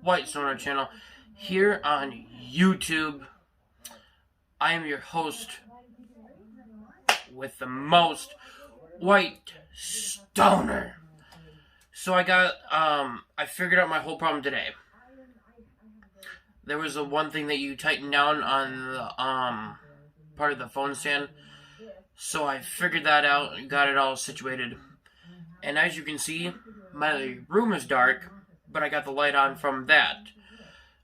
White Stoner channel here on YouTube. I am your host with the most, White Stoner. So I figured out my whole problem today. There was one thing that you tightened down on the part of the phone stand. So I figured that out and got it all situated. And as you can see, my room is dark, but I got the light on from that.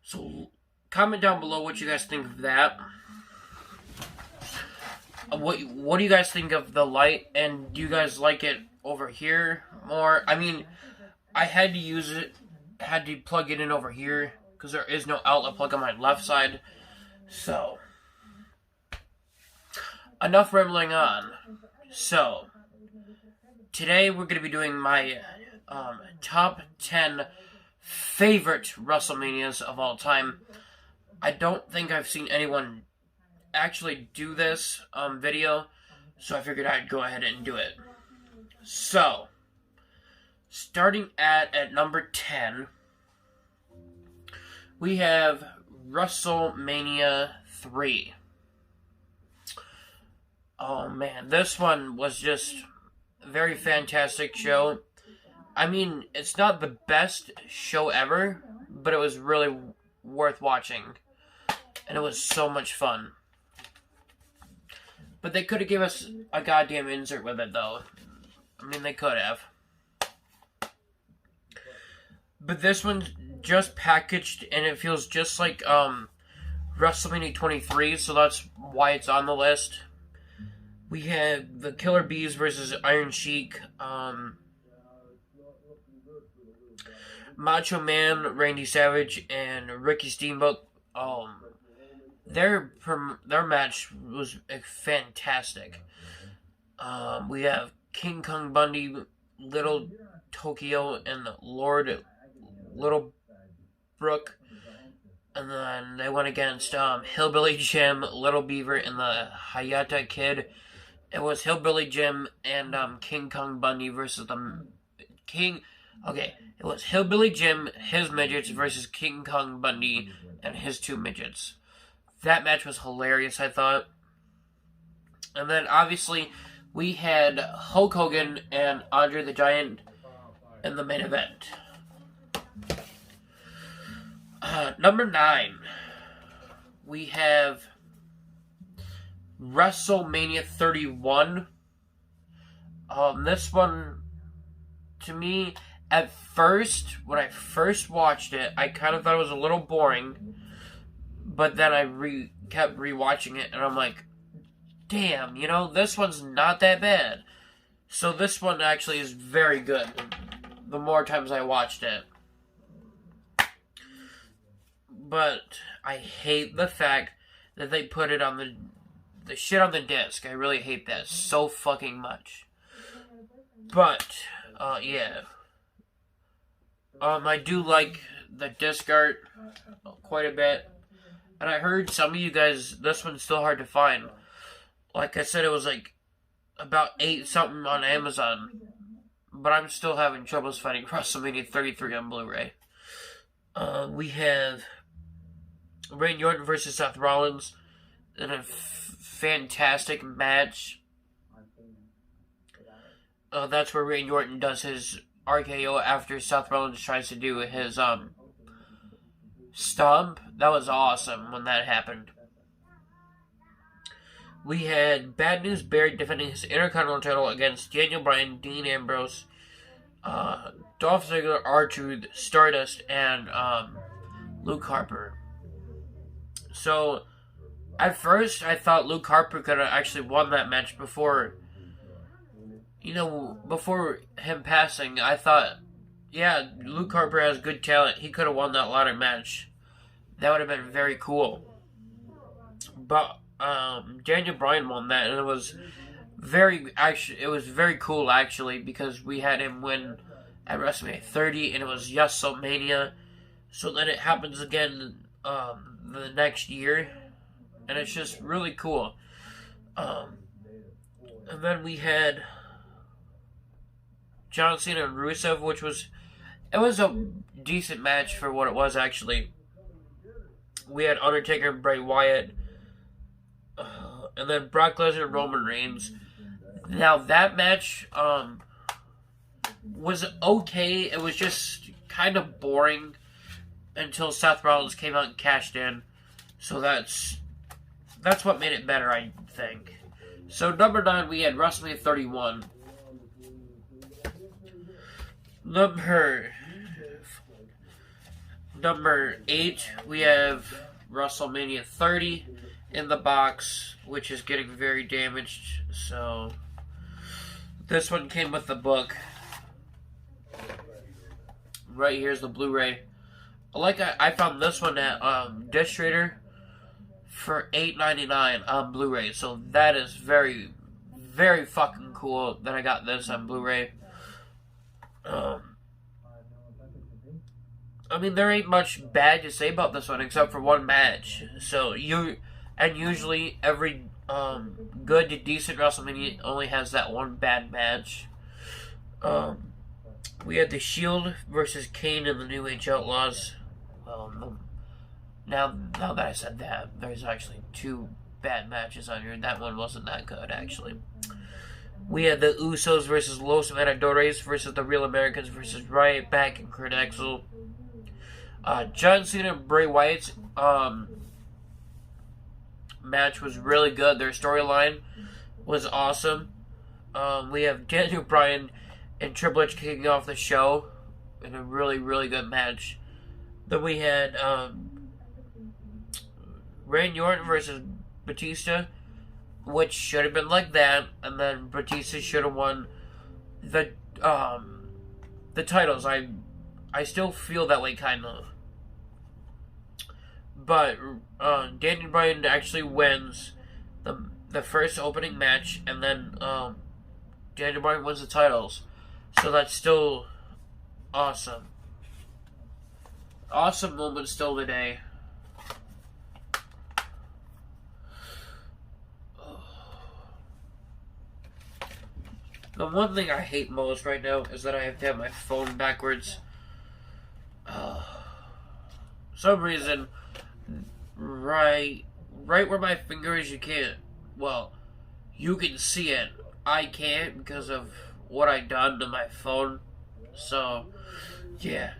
So comment down below what you guys think of that. What do you guys think of the light, and do you guys like it over here more? I mean, I had to plug it in over here because there is no outlet plug on my left side. So enough rambling on. So today we're going to be doing my top 10 favorite WrestleManias of all time. I don't think I've seen anyone actually do this video, so I figured I'd go ahead and do it. So, starting at number 10, we have WrestleMania 3. Oh man, this one was just a very fantastic show. I mean, it's not the best show ever, but it was really worth watching. And it was so much fun. But they could have given us a goddamn insert with it, though. I mean, they could have. But this one's just packaged, and it feels just like WrestleMania 23, so that's why it's on the list. We had the Killer Bees versus Iron Sheik, Macho Man, Randy Savage, and Ricky Steamboat. Their match was fantastic. We have King Kong Bundy, Little Tokyo, and Lord Little Brook. And then they went against Hillbilly Jim, Little Beaver, and the Hayata Kid. It was Hillbilly Jim and King Kong Bundy versus it was Hillbilly Jim, his midgets, versus King Kong Bundy and his two midgets. That match was hilarious, I thought. And then, obviously, we had Hulk Hogan and Andre the Giant in the main event. Number 9, we have WrestleMania 31. This one, to me, at first, when I first watched it, I kind of thought it was a little boring. But then I kept rewatching it, and I'm like, damn, this one's not that bad. So this one actually is very good, the more times I watched it. But I hate the fact that they put it on the shit on the disc. I really hate that so fucking much. But, yeah. I do like the disc art quite a bit. And I heard some of you guys, this one's still hard to find. Like I said, it was like about 8 something on Amazon. But I'm still having troubles finding WrestleMania 33 on Blu-ray. We have Randy Orton versus Seth Rollins in a fantastic match. That's where Randy Orton does his RKO after Seth Rollins tries to do his stomp. That was awesome when that happened. We had Bad News Barry defending his Intercontinental title against Daniel Bryan, Dean Ambrose, Dolph Ziggler, R-Truth, Stardust, and Luke Harper. So, at first, I thought Luke Harper could have actually won that match before him passing. I thought, yeah, Luke Harper has good talent. He could have won that ladder match. That would have been very cool. But Daniel Bryan won that, and it was very cool actually, because we had him win at WrestleMania 30, and it was WrestleMania. So then it happens again the next year, and it's just really cool. And then we had John Cena and Rusev, which was It was a decent match for what it was, actually. We had Undertaker and Bray Wyatt, and then Brock Lesnar and Roman Reigns. Now, that match was okay. It was just kind of boring until Seth Rollins came out and cashed in. So that's what made it better, I think. So, number 9, we had WrestleMania 31. Number 8, we have WrestleMania 30 in the box, which is getting very damaged. So, this one came with the book. Right here's the Blu-ray. I found this one at Dish Trader for $8.99 on Blu-ray. So that is very, very fucking cool that I got this on Blu-ray. I mean, there ain't much bad to say about this one except for one match. So usually every good to decent WrestleMania only has that one bad match. We had the Shield versus Kane and the New Age Outlaws. Well, now that I said that, there's actually 2 bad matches on here. That one wasn't that good, actually. We had the Usos versus Los Matadores versus the Real Americans versus Riot Pack and Kurt Axel. John Cena and Bray Wyatt's match was really good. Their storyline was awesome. We have Daniel Bryan and Triple H kicking off the show in a really, really good match. Then we had Randy Orton versus Batista, which should have been like that, and then Batista should have won the titles. I still feel that way, kind of. But Daniel Bryan actually wins the first opening match, and then Daniel Bryan wins the titles. So that's still awesome. Awesome moment still today. The one thing I hate most right now is that I have to have my phone backwards. Some reason, right where my finger is, you can't. Well, you can see it. I can't because of what I done to my phone. So, yeah.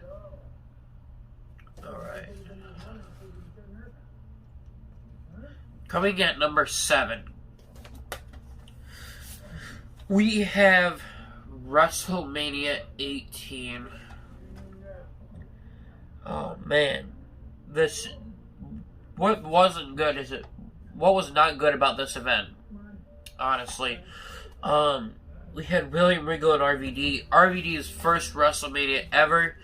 Alright. Coming at number 7. We have WrestleMania 18. Oh man, what wasn't good is it? What was not good about this event? Honestly, we had William Regal and RVD. RVD's first WrestleMania ever,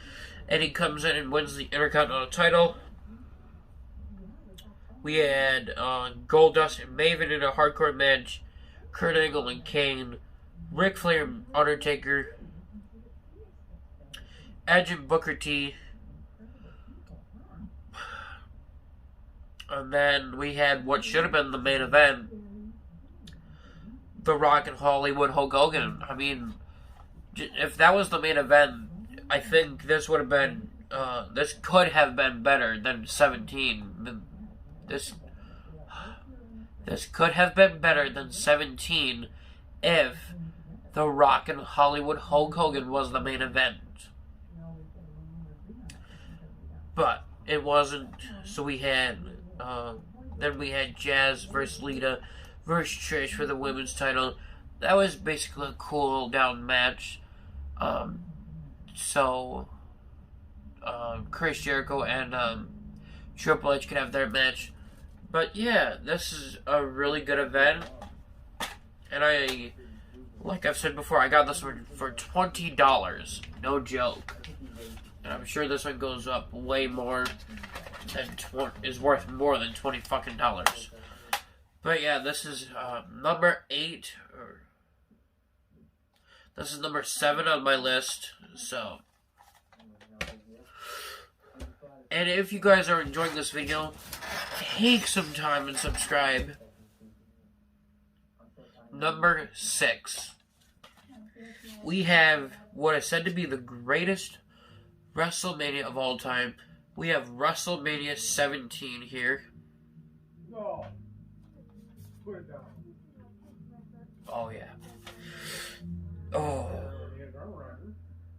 and he comes in and wins the Intercontinental title. We had Goldust and Maven in a hardcore match. Kurt Angle and Kane. Ric Flair and Undertaker. Edge and Booker T. And then we had what should have been the main event. The Rock and Hollywood Hulk Hogan. I mean, if that was the main event, I think this would have been, this could have been better than 17. This could have been better than 17 if The Rock and Hollywood Hulk Hogan was the main event. But it wasn't, so we had, then we had Jazz versus Lita versus Trish for the women's title. That was basically a cool down match. Chris Jericho and Triple H could have their match. But yeah, this is a really good event. And like I've said before, I got this one for $20. No joke. And I'm sure this one goes up way more than is worth more than $20 fucking dollars. But yeah, this is number 8. This is number 7 on my list. So, and if you guys are enjoying this video, take some time and subscribe. Number 6. We have what is said to be the greatest WrestleMania of all time. We have WrestleMania 17 here. Oh, yeah. Oh.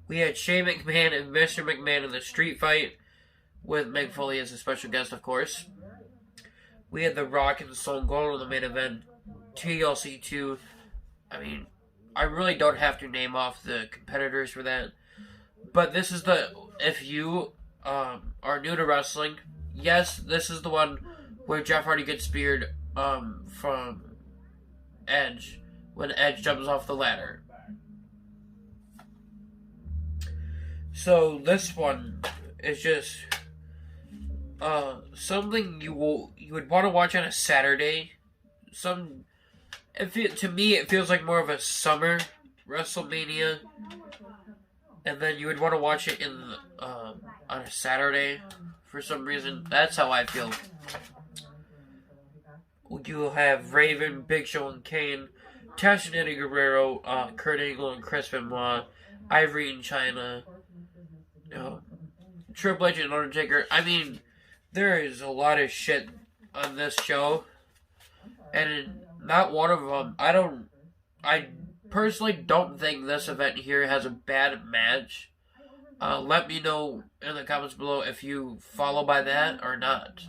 We had Shane McMahon and Mr. McMahon in the street fight, with Mick Foley as a special guest, of course. We had The Rock and Stone Cold in the main event. TLC 2. I mean, I really don't have to name off the competitors for that. But this is the... If you are new to wrestling, yes, this is the one where Jeff Hardy gets speared from Edge when Edge jumps off the ladder. So this one is just something you would want to watch on a Saturday. To me, it feels like more of a summer WrestleMania, and then you would want to watch it on a Saturday for some reason. That's how I feel. You have Raven, Big Show, and Kane, Tash and Eddie Guerrero, Kurt Angle and Chris Benoit, Ivory and China, Triple H and Undertaker. I mean, there is a lot of shit on this show, and not one of them. I personally don't think this event here has a bad match. Let me know in the comments below if you follow by that or not.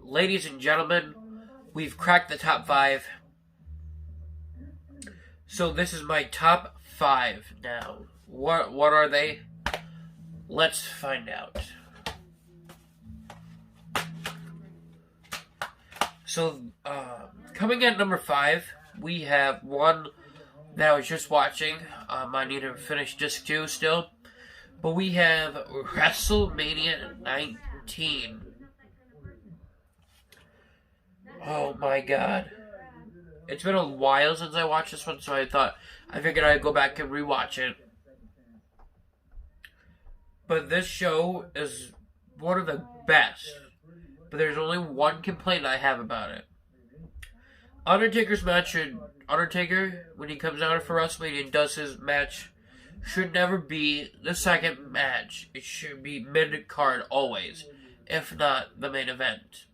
Ladies and gentlemen, we've cracked the top 5. So this is my top 5 now. What are they? Let's find out. So, coming at number 5, we have one that I was just watching. I need to finish disc 2 still. But we have WrestleMania 19. Oh my god. It's been a while since I watched this one, so I figured I'd go back and rewatch it. But this show is one of the best. But there's only one complaint I have about it. Undertaker's match Undertaker, when he comes out for WrestleMania and does his match, should never be the second match. It should be mid-card always, if not the main event.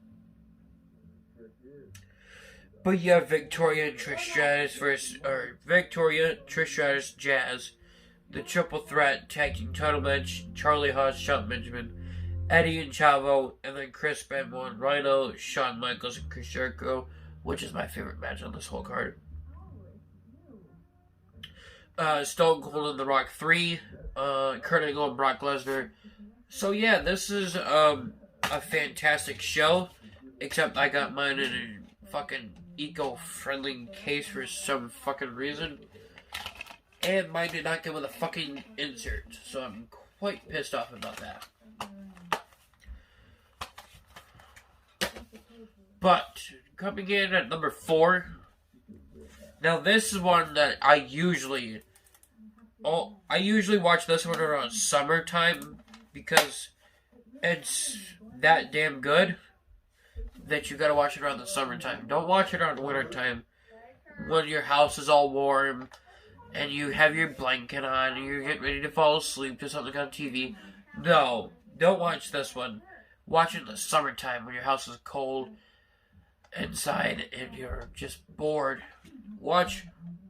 But you have Victoria, Trish Stratus, Jazz, the Triple Threat Tag Team Title match, Charlie Haas, Shelton Benjamin, Eddie and Chavo, and then Chris Benoit, Rhino, Shawn Michaels, and Chris Jericho, which is my favorite match on this whole card. Stone Cold and The Rock 3, Kurt Angle and Brock Lesnar. So yeah, this is a fantastic show, except I got mine in a fucking eco-friendly case for some fucking reason. And mine did not come with a fucking insert, so I'm quite pissed off about that. But, coming in at number 4, now this is one that I usually watch this one around summertime, because it's that damn good that you gotta watch it around the summertime. Don't watch it around wintertime, when your house is all warm, and you have your blanket on, and you're getting ready to fall asleep to something on TV. No, don't watch this one. Watch it in the summertime when your house is cold inside and you're just bored. Watch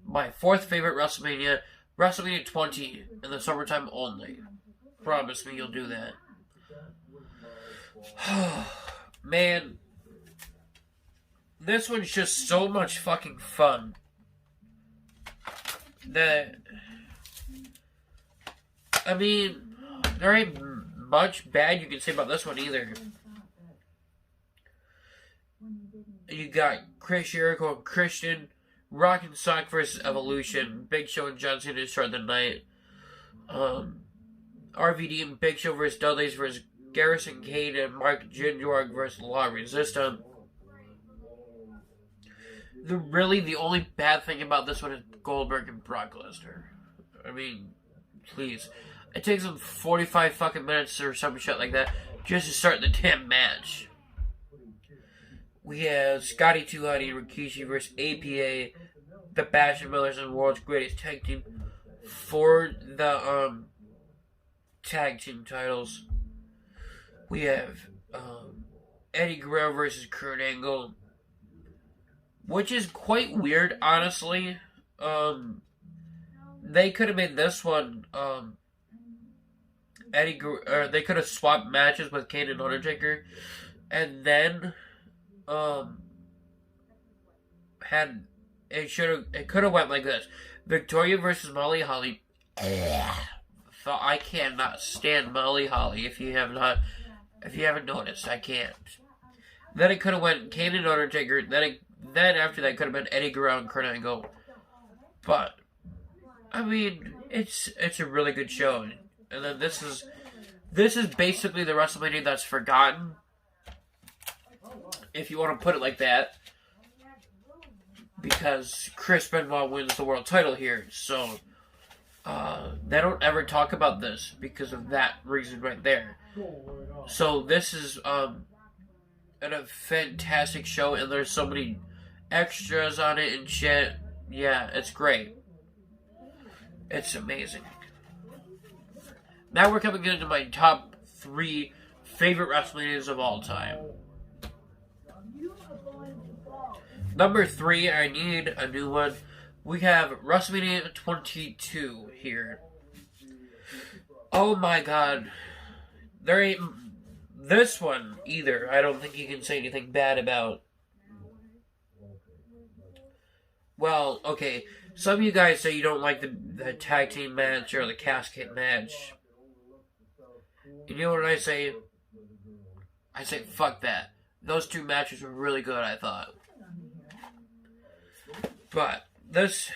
my 4th favorite WrestleMania, WrestleMania 20, in the summertime only. Promise me you'll do that. Man, this one's just so much fucking fun that, I mean, there ain't much bad you can say about this one either. You got Chris Jericho and Christian, Rock and Sock versus Evolution, Big Show and John Cena to start the night, RVD and Big Show versus Dudley's versus Garrison Cade and Mark Jindrak versus La Resistance. The only bad thing about this one is Goldberg and Brock Lesnar. I mean, please. It takes them 45 fucking minutes or some shit like that just to start the damn match. We have Scotty 2 Hotty and Rikishi versus APA, the Basham Brothers and World's Greatest Tag Team for the tag team titles. We have Eddie Guerrero versus Kurt Angle, which is quite weird, honestly. They could have made this one they could have swapped matches with Kane and Undertaker, and then it could have went like this: Victoria versus Molly Holly. I cannot stand Molly Holly. If you haven't noticed, I can't. Then it could have went Kane and Undertaker. Then after that could have been Eddie Guerrero and Kurt Angle. But I mean, it's a really good show. And then this is basically the WrestleMania that's forgotten, if you want to put it like that, because Chris Benoit wins the world title here. So they don't ever talk about this because of that reason right there. So this is a fantastic show, and there's so many extras on it and shit. Yeah, it's great. It's amazing. Now we're coming into my top 3 favorite WrestleManias of all time. Number 3, I need a new one. We have WrestleMania 22 here. Oh my god. There ain't this one either. I don't think you can say anything bad about. Well, okay. Some of you guys say you don't like the tag team match or the casket match. And you know what I say? I say, fuck that. Those 2 matches were really good, I thought. But this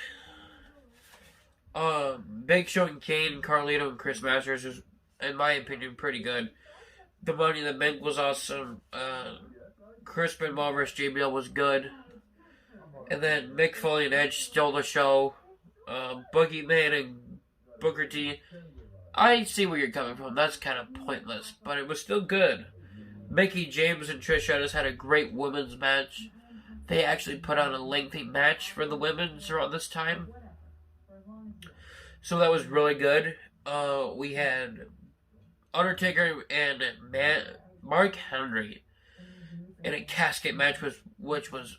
Big Show and Kane, Carlito, and Chris Masters was, in my opinion, pretty good. The Money in the Bank was awesome. Chris Benoit versus JBL was good. And then Mick Foley and Edge stole the show. Boogeyman and Booker T. I see where you're coming from. That's kind of pointless, but it was still good. Mickie James and Trish Stratus had a great women's match. They actually put on a lengthy match for the women's around this time. So that was really good. We had Undertaker and Mark Henry in a casket match, which was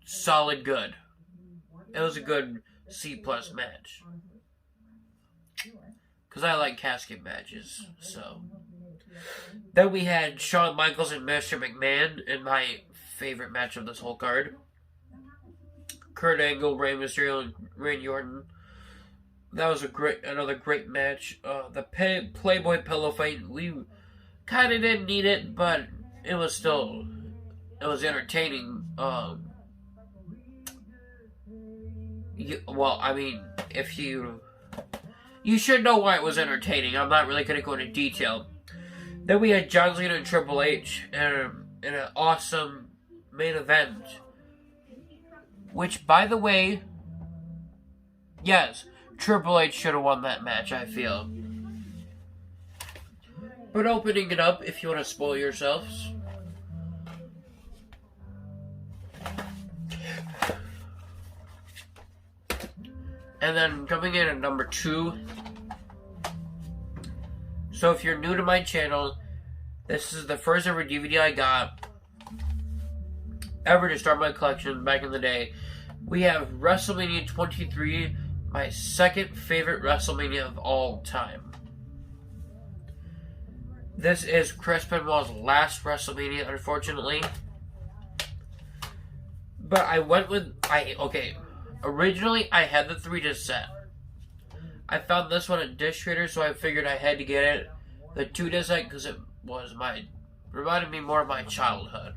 solid good. It was a good C+ match. Because I like casket matches, so. Then we had Shawn Michaels and Mr. McMahon in my favorite match of this whole card. Kurt Angle, Rey Mysterio, and Randy Orton. That was another great match. The Playboy Pillow fight, we kind of didn't need it, but it was entertaining. You should know why it was entertaining. I'm not really going to go into detail. Then we had John Cena and Triple H in an awesome main event. Which, by the way, yes, Triple H should have won that match, I feel. But opening it up, if you want to spoil yourselves. And then coming in at number 2. So if you're new to my channel, this is the first ever DVD I got ever to start my collection back in the day. We have WrestleMania 23, my second favorite WrestleMania of all time. This is Chris Benoit's last WrestleMania, unfortunately. But I went with... Originally, I had the 3-disc set. I found this one at Disc Trader, so I figured I had to get it. The 2-disc set, because it was reminded me more of my childhood.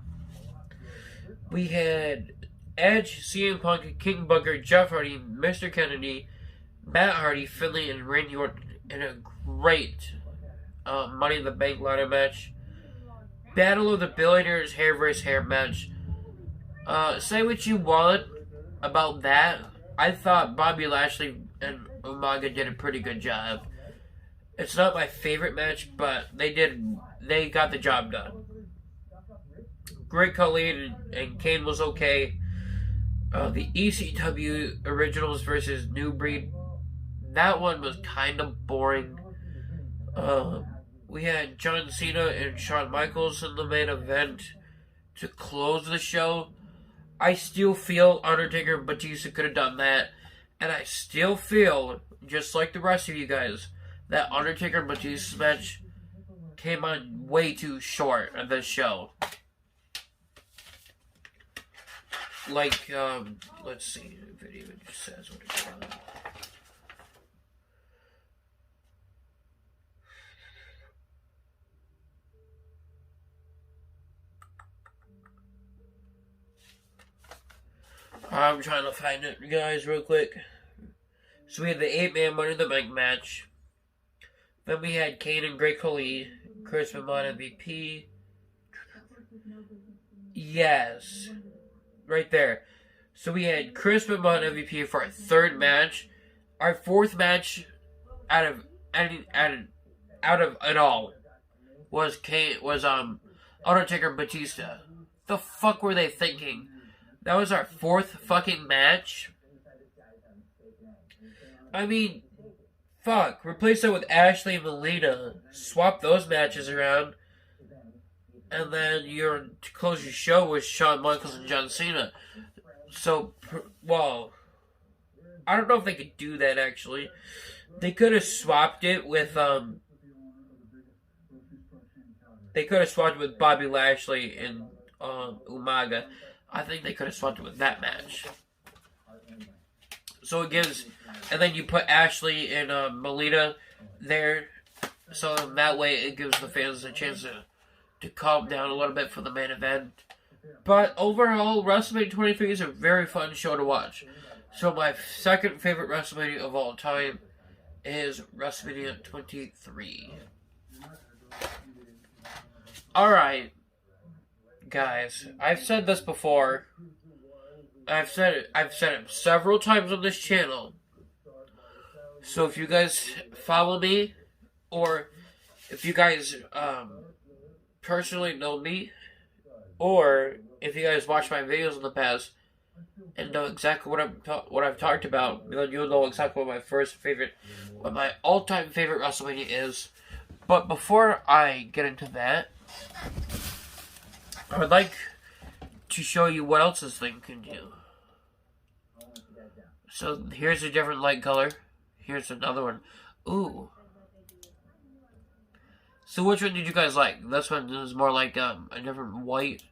We had Edge, CM Punk, King Booker, Jeff Hardy, Mr. Kennedy, Matt Hardy, Finlay, and Randy Orton in a great Money in the Bank ladder match. Battle of the Billionaires hair versus hair match. Say what you want about that. I thought Bobby Lashley and Umaga did a pretty good job. It's not my favorite match, but they got the job done. Great Khali and Kane was okay. The ECW Originals versus New Breed. That one was kind of boring. We had John Cena and Shawn Michaels in the main event to close the show. I still feel Undertaker and Batista could have done that. And I still feel, just like the rest of you guys, that Undertaker and Batista's match came on way too short of this show. Like, let's see, the video just says what it's on. I'm trying to find it, guys, real quick. So we had the 8-man Money in the Bank match. Then we had Kane and Great Khali, Chris Benoit MVP. Yes. Right there. So we had Chris Benoit MVP for our third match. Our fourth match out of it all was Undertaker and Batista. The fuck were they thinking? That was our fourth fucking match. I mean, fuck. Replace that with Ashley and Melina. Swap those matches around. And then to close your show with Shawn Michaels and John Cena. So, well, I don't know if they could do that, actually. They could have swapped it with, they could have swapped it with Bobby Lashley and, Umaga. I think they could have swapped it with that match. So it gives, and then you put Ashley and Melina there. So that way it gives the fans a chance to calm down a little bit for the main event. But overall, WrestleMania 23 is a very fun show to watch. So my second favorite WrestleMania of all time is WrestleMania 23. Alright. Guys, I've said this before. I've said it several times on this channel. So if you guys follow me, or if you guys personally know me, or if you guys watch my videos in the past and know exactly what I've talked about, then you'll know exactly what my all-time favorite WrestleMania is. But before I get into that, I would like to show you what else this thing can do. So here's a different light color. Here's another one. Ooh. So which one did you guys like? This one is more like a different white.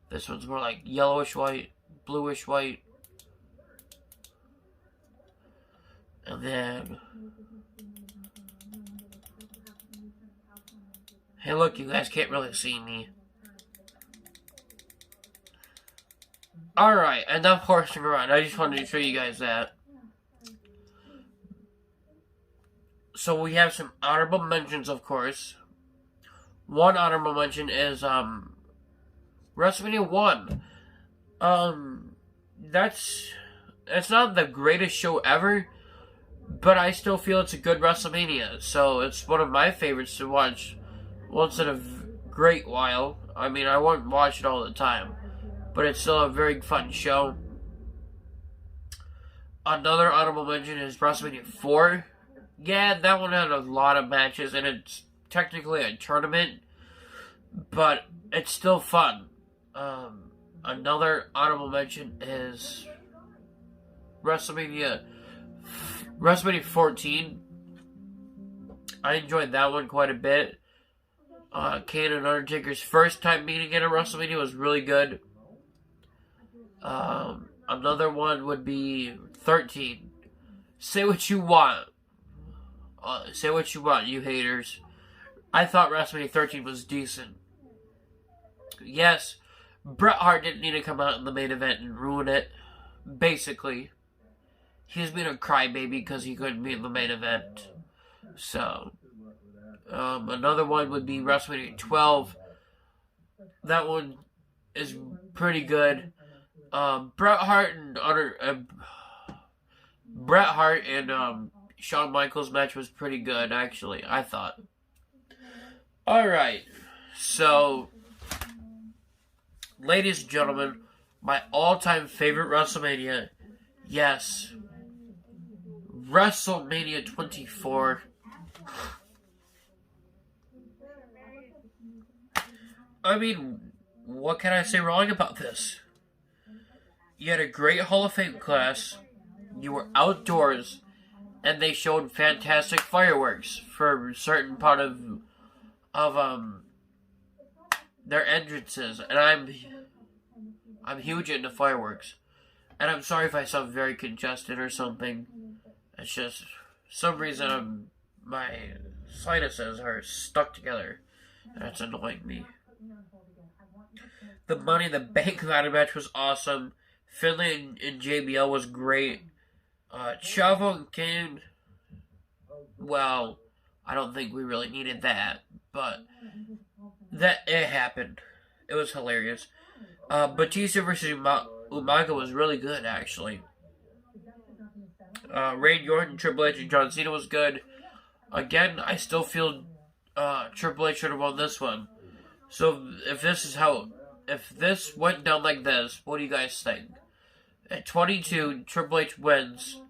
This one's more like yellowish white, bluish white. And then, hey look, you guys can't really see me. Alright, enough horsing around. I just wanted to show you guys that. So we have some honorable mentions, of course. One honorable mention is WrestleMania 1. It's not the greatest show ever, but I still feel it's a good WrestleMania. So it's one of my favorites to watch once in a great while. I mean, I won't watch it all the time, but it's still a very fun show. Another honorable mention is WrestleMania 4. Yeah, that one had a lot of matches, and it's technically a tournament, but it's still fun. Another honorable mention is WrestleMania 14. I enjoyed that one quite a bit. Kane and Undertaker's first time meeting at a WrestleMania was really good. Another one would be 13. Say what you want. Say what you want, you haters. I thought WrestleMania 13 was decent. Yes, Bret Hart didn't need to come out in the main event and ruin it. Basically, he's been a crybaby because he couldn't be in the main event. So, another one would be WrestleMania 12. That one is pretty good. Bret Hart and Shawn Michaels match was pretty good, actually, I thought. Alright, so, ladies and gentlemen, my all-time favorite WrestleMania, yes, WrestleMania 24. I mean, what can I say wrong about this? You had a great Hall of Fame class, you were outdoors, and they showed fantastic fireworks for a certain part of their entrances, and I'm huge into fireworks. And I'm sorry if I sound very congested or something. It's just some reason my sinuses are stuck together. And it's annoying me. The Money in the Bank ladder match was awesome. Finlay and JBL was great. Chavo and Kane, well, I don't think we really needed that, but it happened. It was hilarious. Batista versus Umaga was really good, actually. Randy Orton, Triple H, and John Cena was good. Again, I still feel Triple H should have won this one. So if this went down like this, what do you guys think? At 22, Triple H wins.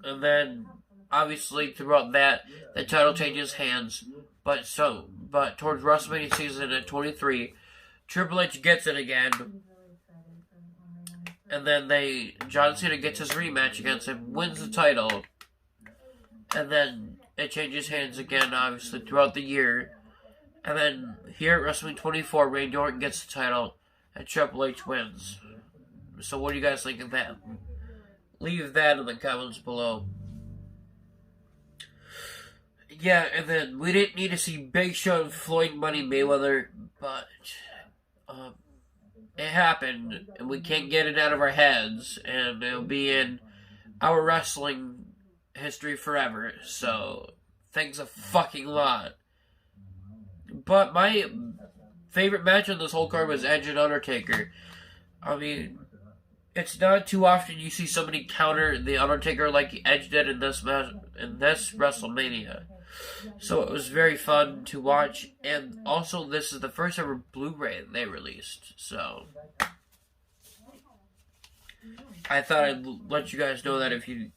And then, obviously, throughout that, the title changes hands. But towards WrestleMania season at 23, Triple H gets it again. And then John Cena gets his rematch against him, wins the title. And then it changes hands again, obviously, throughout the year. And then here at WrestleMania 24, Randy Orton gets the title, and Triple H wins. So what do you guys think of that? Leave that in the comments below. Yeah, and then we didn't need to see Big Show and Floyd Money Mayweather, but it happened, and we can't get it out of our heads, and it'll be in our wrestling history forever. So thanks a fucking lot. But my favorite match on this whole card was Edge and Undertaker. I mean, it's not too often you see somebody counter the Undertaker like Edge did in this WrestleMania. So it was very fun to watch, and also this is the first ever Blu-ray they released. So I thought I'd let you guys know that if you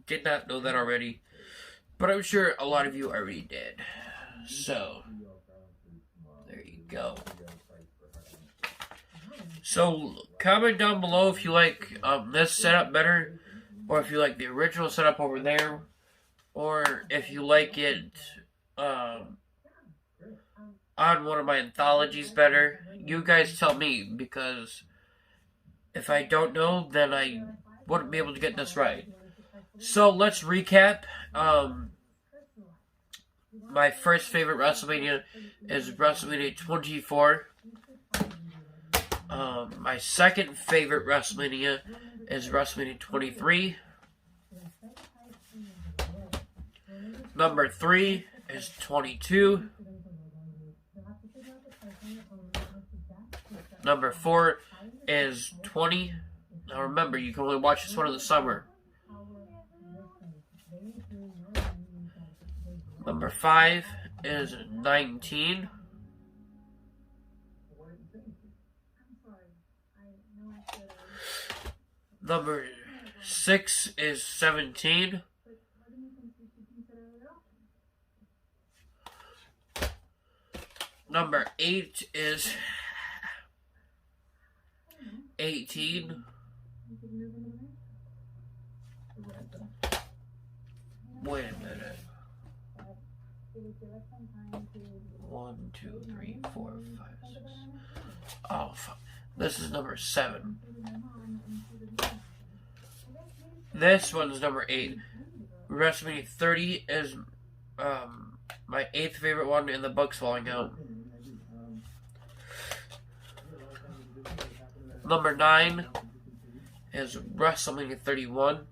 did not know that already, but I'm sure a lot of you already did. So there you go. So comment down below if you like this setup better, or if you like the original setup over there, or if you like it on one of my anthologies better. You guys tell me, because if I don't know, then I wouldn't be able to get this right. So let's recap. My first favorite WrestleMania is WrestleMania 24. My second favorite WrestleMania is WrestleMania 23. Number 3 is 22. Number 4 is 20. Now remember, you can only watch this one in the summer. Number 5 is 19. Number 6 is 17. Number 8 is 18. Wait a minute. 1, 2, 3, 4, 5, 6. Oh, fuck. This is number 7. This one is number 8. WrestleMania 30 is my 8th favorite one, and the book's falling out. Number 9 is WrestleMania 31.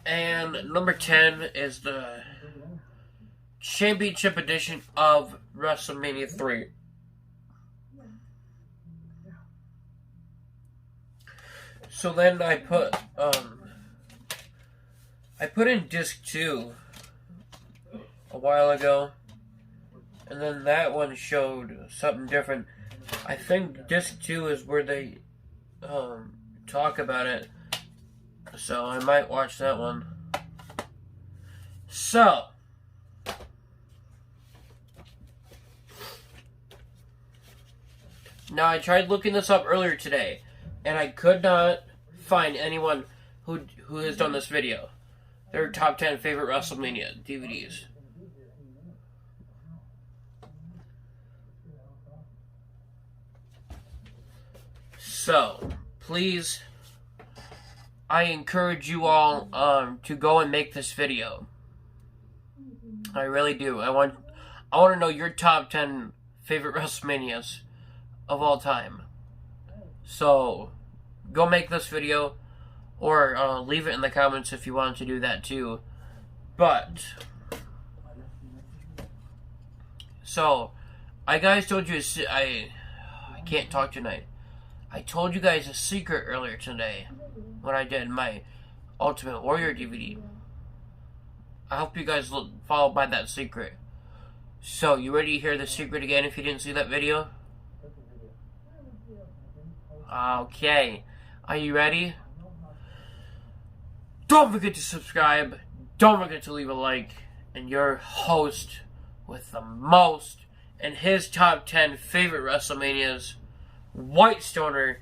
And number 10 is the Championship Edition of WrestleMania 3. So then I put in disc 2 a while ago, And then that one showed something different. I think disc 2 is where they talk about it. So I might watch that one. So now I tried looking this up earlier today, and I could not find anyone who has done this video. Their top 10 favorite WrestleMania DVDs. So, please, I encourage you all to go and make this video. I really do. I want to know your top 10 favorite WrestleManias of all time. So, go make this video, or leave it in the comments if you want to do that too. But, so, I told you, I can't talk tonight. I told you guys a secret earlier today when I did my Ultimate Warrior DVD. I hope you guys followed by that secret. So, you ready to hear the secret again if you didn't see that video? Okay. Are you ready? Don't forget to subscribe. Don't forget to leave a like. And your host with the most and his top 10 favorite WrestleManias, White Stoner,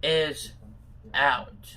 is out.